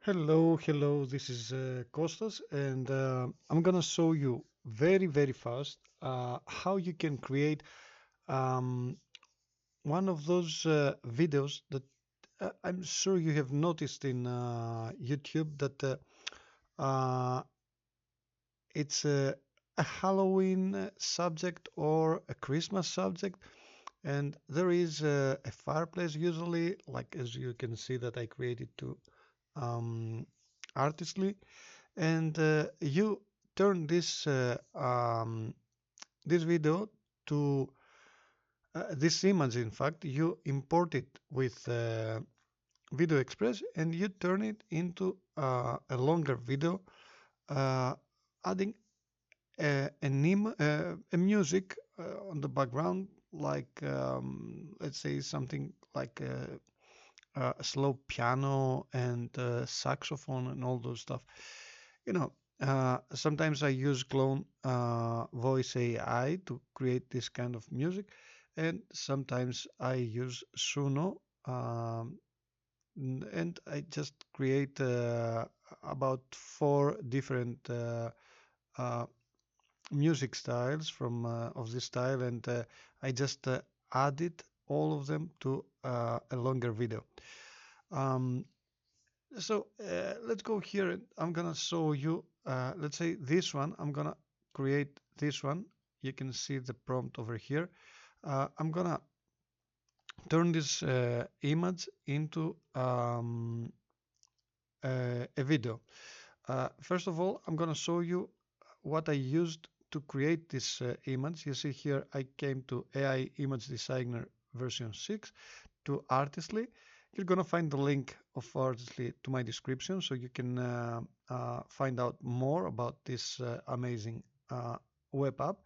Hello. This is Kostas, and I'm gonna show you very fast how you can create um, one of those videos that I'm sure you have noticed in YouTube that uh, it's a Halloween subject or a Christmas subject, and there is a fireplace usually, like as you can see that I created to um, artistly. And you turn this video to this image. In fact, you import it with Video Express and you turn it into a longer video, uh, adding a music on the background, like let's say something like a slow piano and saxophone and all those stuff. You know, sometimes I use Clone Voice AI to create this kind of music, and sometimes I use Suno, and I just create about four different uh, music styles from of this style, and I just added all of them to a longer video. Um, so let's go here and I'm gonna show you, let's say this one, I'm gonna create this one. You can see the prompt over here. I'm gonna turn this image into a video. First of all, I'm gonna show you what I used to create this image. You see here, I came to AI Image Designer version 6 to Artistly. You're gonna find the link of Artistly to my description, so you can find out more about this amazing web app.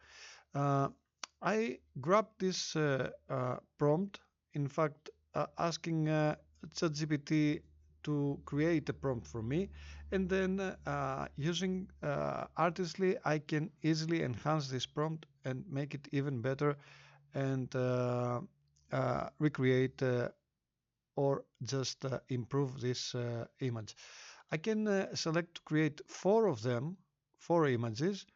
Uh, I grabbed this prompt, in fact, asking ChatGPT to create a prompt for me, and then using Artistly, I can easily enhance this prompt and make it even better and recreate or just improve this image. I can select to create four of them, four images,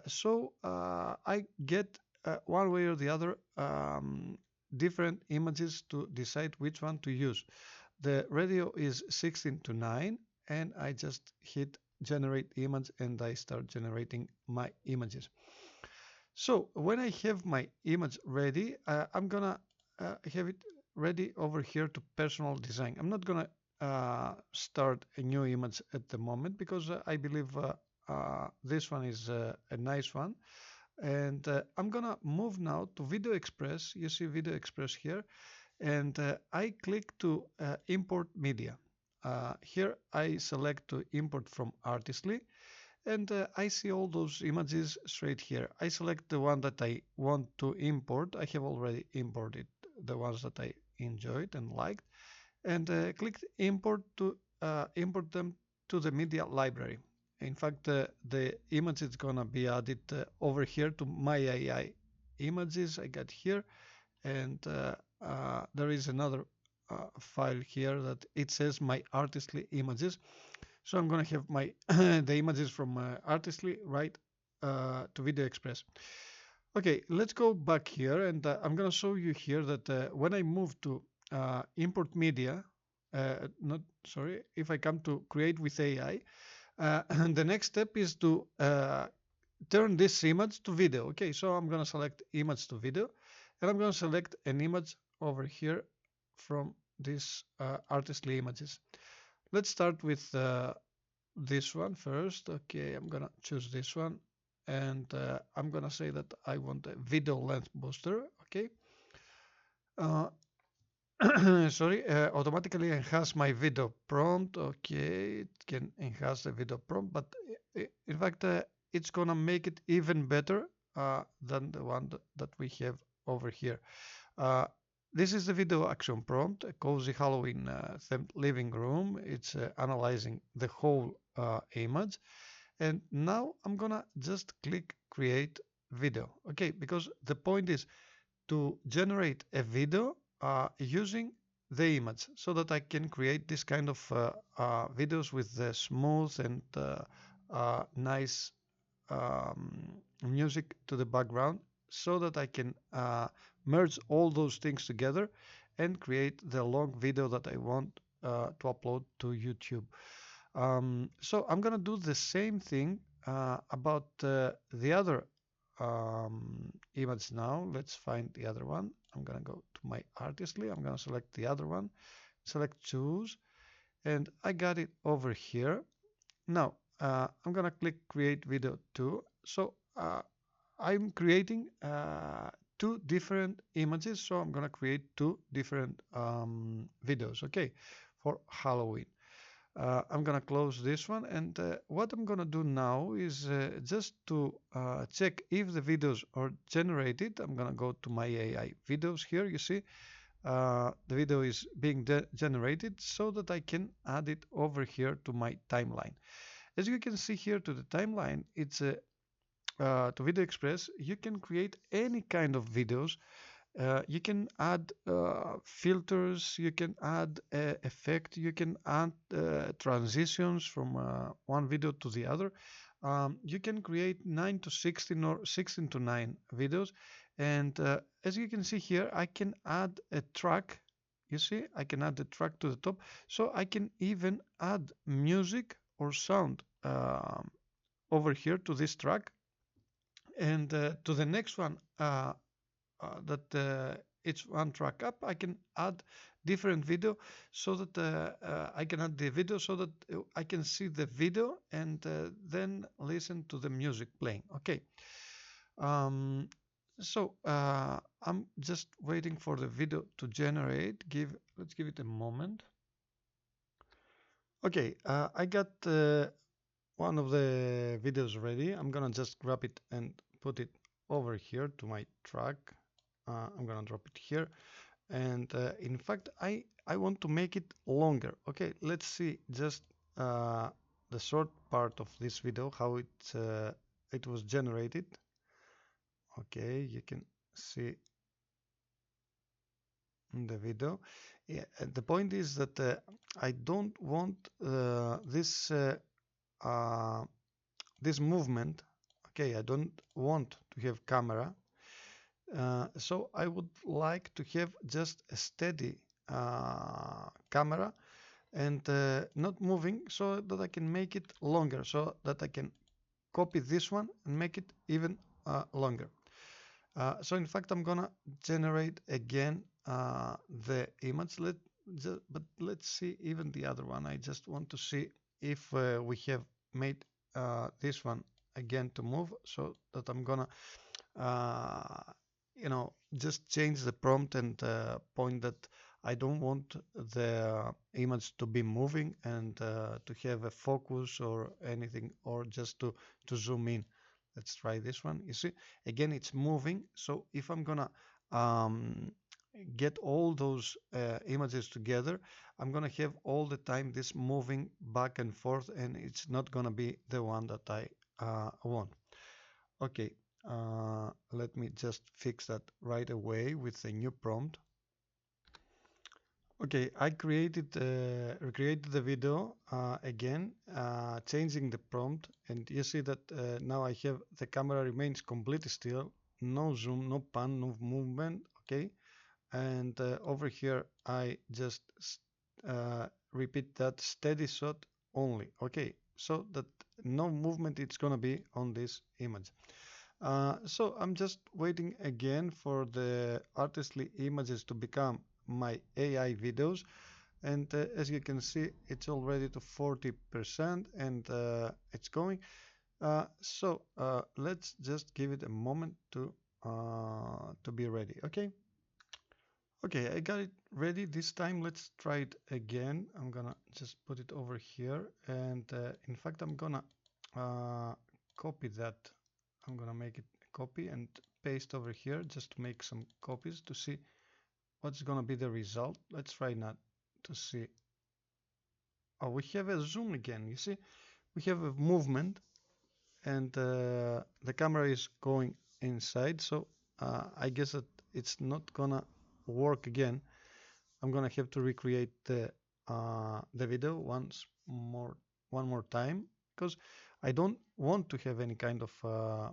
so I get one way or the other different images to decide which one to use. The radio is 16 to 9, and I just hit generate image and I start generating my images. So when I have my image ready, I'm gonna have it ready over here to personal design. I'm not gonna start a new image at the moment because I believe this one is a nice one. And I'm gonna move now to Video Express. You see Video Express here, and I click to import media. Here I select to import from Artistly, and I see all those images straight here. I select the one that I want to import. I have already imported the ones that I enjoyed and liked, and click import to import them to the media library. In fact, the image is gonna be added over here to my AI images I got here, and there is another file here that it says my Artistly images. So I'm gonna have my the images from Artistly right to Video Express. Okay, let's go back here, and I'm gonna show you here that when I move to import media, not sorry, if I come to create with AI, and the next step is to turn this image to video. Okay, so I'm gonna select image to video, and I'm gonna select an image over here from these Artistly images. Let's start with this one first. Okay, I'm gonna choose this one, and I'm gonna say that I want a video length booster. Okay. Uh, Sorry, automatically enhance my video prompt. Okay, it can enhance the video prompt, but in fact, it's gonna make it even better than the one that we have over here. Uh, this is the video action prompt, a cozy Halloween themed living room. It's analyzing the whole image. And now I'm gonna just click create video. Okay, because the point is to generate a video using the image so that I can create this kind of videos with the smooth and nice music to the background so that I can merge all those things together and create the long video that I want to upload to YouTube. So I'm gonna do the same thing about the other image now. Let's find the other one. I'm gonna go to my Artistly. I'm gonna select the other one, select choose, and I got it over here. Now I'm gonna click create video too. So I'm creating two different images. So I'm gonna create two different videos. Okay, for Halloween. I'm gonna close this one, and what I'm gonna do now is just to check if the videos are generated. I'm gonna go to my AI videos here. You see the video is being generated so that I can add it over here to my timeline. As you can see here to the timeline, it's to Video Express. You can create any kind of videos. You can add filters, you can add effect, you can add transitions from one video to the other. You can create 9 to 16 or 16 to 9 videos. And as you can see here, I can add a track. You see, I can add the track to the top. So I can even add music or sound over here to this track. And to the next one, that it's one track up, I can add different video so that I can add the video so that I can see the video and then listen to the music playing. Okay. Um, so I'm just waiting for the video to generate. Let's give it a moment. Okay, I got one of the videos ready. I'm gonna just grab it and put it over here to my track. I'm gonna drop it here, and in fact I want to make it longer. Okay, let's see just the short part of this video, how it was generated. Okay, you can see in the video. Yeah, the point is that I don't want uh, this movement. Okay, I don't want to have camera. So I would like to have just a steady camera and not moving so that I can make it longer, so that I can copy this one and make it even longer. So in fact, I'm gonna generate again the image. But let's see even the other one. I just want to see if we have made this one again to move, so that I'm gonna uh, just change the prompt and point that I don't want the image to be moving and to have a focus or anything, or just to zoom in. Let's try this one. You see, again, it's moving. So if I'm gonna um, get all those images together, I'm gonna have all the time this moving back and forth, and it's not gonna be the one that I want. Okay, let me just fix that right away with a new prompt. Okay, I recreated the video again, changing the prompt, and you see that now I have the camera remains completely still, no zoom, no pan, no movement. Okay, and over here I just repeat that steady shot only. Okay, so that no movement it's gonna be on this image. So I'm just waiting again for the Artistly images to become my AI videos, and as you can see, it's already to 40% and it's going. Let's just give it a moment to be ready. Okay. Okay, I got it ready. This time let's try it again. I'm gonna just put it over here, and in fact I'm gonna copy that. I'm gonna make it a copy and paste over here just to make some copies to see what's gonna be the result. Let's try not to see. Oh, we have a zoom again. You see, we have a movement, and the camera is going inside. So I guess that it's not gonna work again. I'm gonna have to recreate the video one more time because I don't want to have any kind of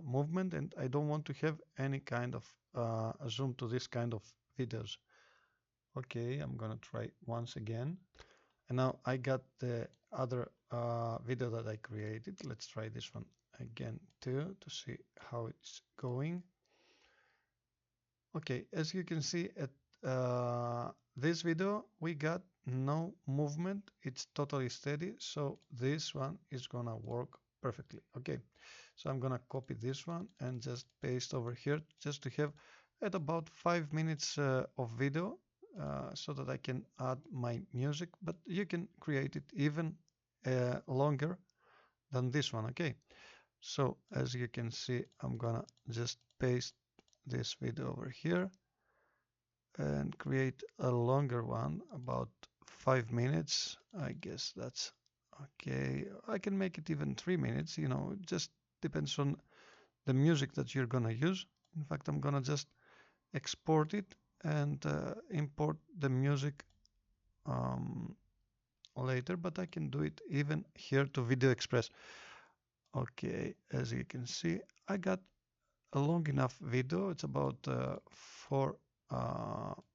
movement, and I don't want to have any kind of zoom to this kind of videos. Okay, I'm gonna try once again. And now I got the other video that I created. Let's try this one again too to see how it's going. Okay, as you can see at this video, we got no movement. It's totally steady. So this one is gonna work perfectly. Okay, so I'm gonna copy this one and just paste over here just to have at about 5 minutes of video so that I can add my music, but you can create it even longer than this one. Okay, so as you can see, I'm gonna just paste this video over here and create a longer one, about 5 minutes. I guess that's okay. I can make it even 3 minutes, it just depends on the music that you're gonna use. In fact, I'm gonna just export it and import the music later, but I can do it even here to Video Express. Okay, as you can see, I got a long enough video. It's about 4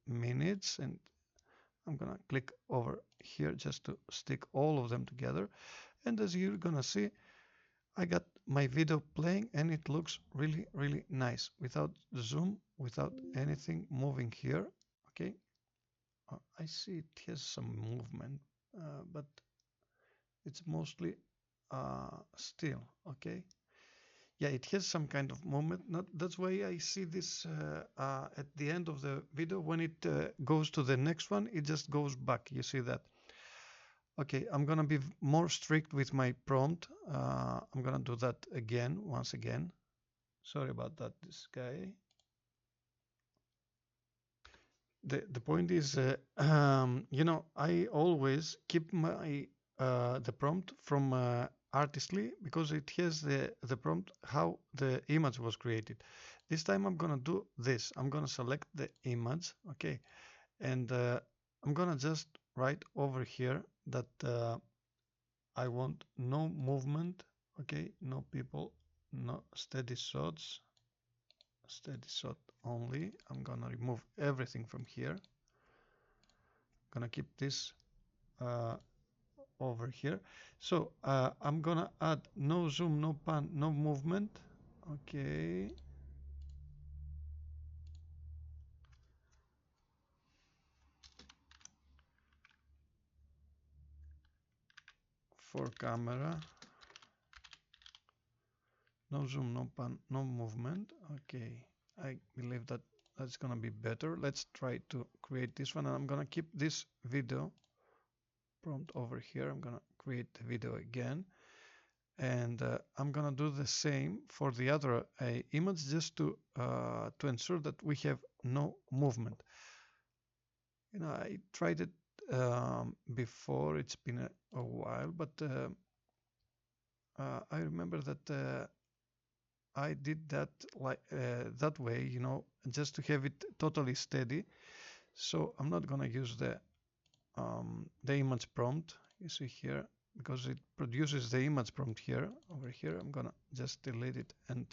minutes, and I'm gonna click over here just to stick all of them together. And as you're gonna see, I got my video playing and it looks really, really nice without zoom, without anything moving here. Okay, I see it has some movement, but it's mostly still. Okay, yeah, it has some kind of movement. Not, that's why I see this at the end of the video. When it goes to the next one, it just goes back. You see that? Okay, I'm gonna be more strict with my prompt. I'm gonna do that again, once again. Sorry about that, this guy. The point is, I always keep my the prompt from Artistly because it has the prompt how the image was created. This time I'm gonna do this. I'm gonna select the image, okay, and I'm gonna just write over here that I want no movement, okay, no people, no steady shots, steady shot only. I'm gonna remove everything from here. Gonna keep this over here. So I'm gonna add no zoom, no pan, no movement. Okay. For camera, no zoom, no pan, no movement. Okay, I believe that that's gonna be better. Let's try to create this one, and I'm gonna keep this video prompt over here. I'm gonna create the video again, and I'm gonna do the same for the other image just to ensure that we have no movement. I tried it before. It's been a while, but I remember that I did that like that way, just to have it totally steady. So I'm not gonna use the image prompt you see here because it produces the image prompt here. Over here, I'm gonna just delete it and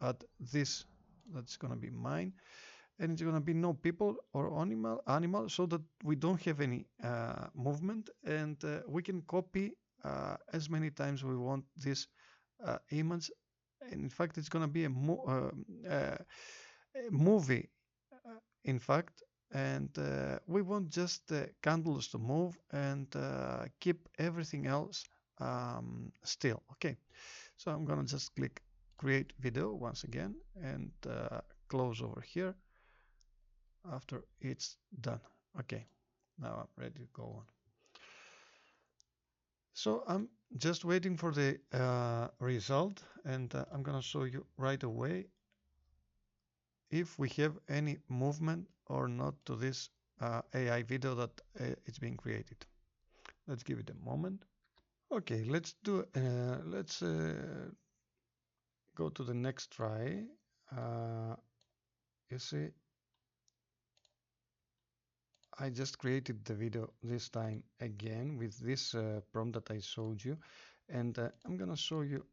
add this. That's gonna be mine, and it's gonna be no people or animal, so that we don't have any movement, and we can copy as many times we want this image. And in fact, it's gonna be a movie, in fact, and we want just the candles to move and keep everything else still. Okay, so I'm gonna just click create video once again and close over here after it's done. Okay, now I'm ready to go on. So I'm just waiting for the result, and I'm gonna show you right away if we have any movement or not to this AI video that it's being created. Let's give it a moment. Okay, let's go to the next try. You see, I just created the video this time again with this prompt that I showed you, and I'm gonna show you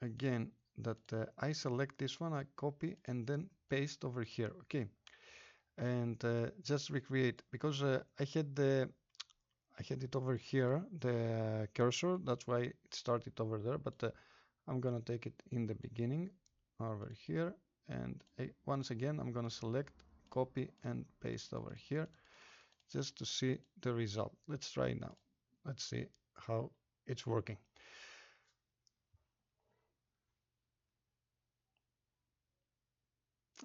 again that I select this one, I copy and then paste over here. Okay, and just recreate because I had it over here, the cursor. That's why it started over there. But I'm gonna take it in the beginning over here, and once again I'm gonna select, copy and paste over here just to see the result. Let's try it now. Let's see how it's working.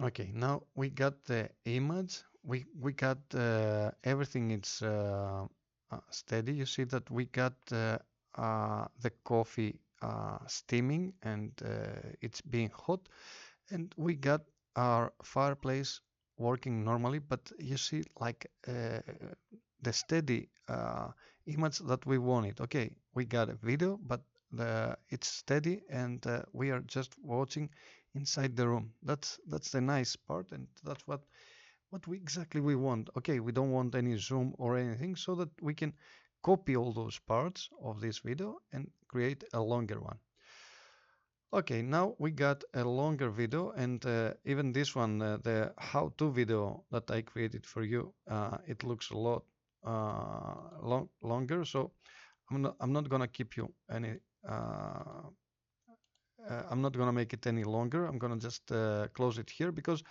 Okay, now we got the image. We got everything. It's steady. You see that we got the coffee steaming and it's being hot, and we got our fireplace working normally. But you see, like the steady image that we wanted. Okay, we got a video, but it's steady, and we are just watching inside the room. That's the nice part, and that's what we exactly we want. Okay, we don't want any zoom or anything, so that we can copy all those parts of this video and create a longer one. Okay, now we got a longer video, and even this one, the how-to video that I created for you, it looks a lot longer. So I'm not gonna keep you any. I'm not gonna make it any longer. I'm gonna just close it here because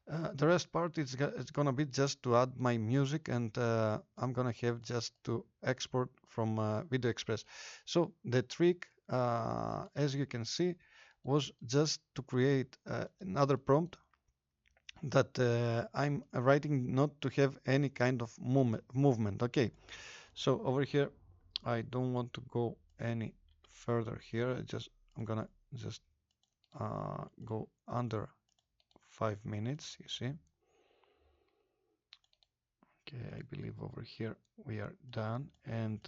the rest part it's gonna be just to add my music, and I'm gonna have just to export from Video Express. So the trick, as you can see, was just to create another prompt that I'm writing not to have any kind of movement. Okay, so over here, I don't want to go any further here. I'm gonna just go under 5 minutes, you see. Okay, I believe over here we are done, and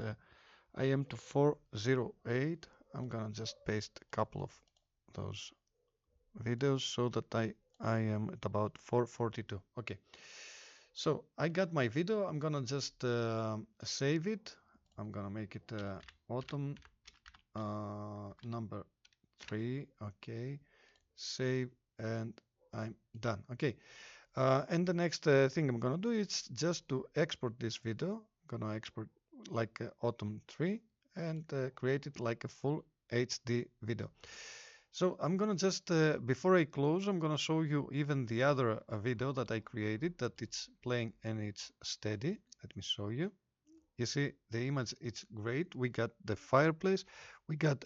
I am to 408. I'm gonna just paste a couple of those videos so that I am at about 442. Okay, so I got my video. I'm gonna just save it. I'm gonna make it autumn number 3. Okay, save, and I'm done. Okay, and the next thing I'm gonna do is just to export this video. I'm gonna export like autumn 3 and create it like a full HD video. So I'm gonna just before I close, I'm gonna show you even the other video that I created that it's playing and it's steady. Let me show you. You see the image, it's great. We got the fireplace, we got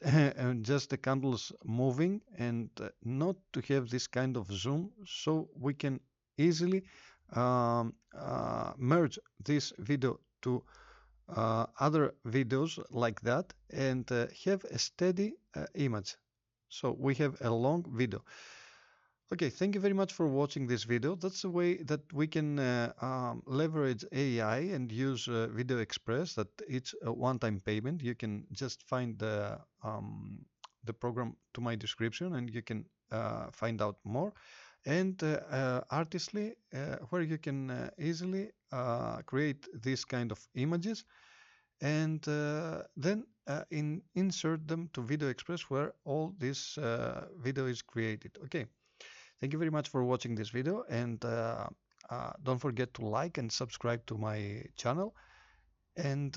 just the candles moving, and not to have this kind of zoom, so we can easily merge this video to other videos like that, and have a steady image. So we have a long video. Okay, thank you very much for watching this video. That's the way that we can leverage AI and use Video Express. That it's a one-time payment. You can just find the program to my description, and you can find out more. And Artistly, where you can easily create this kind of images, and then insert them to Video Express, where all this video is created. Okay. Thank you very much for watching this video, and don't forget to like and subscribe to my channel, and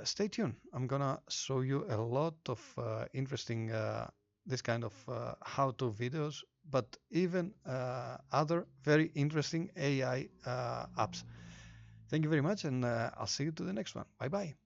stay tuned. I'm gonna show you a lot of interesting this kind of how-to videos, but even other very interesting AI apps. Thank you very much, and I'll see you to the next one. Bye bye.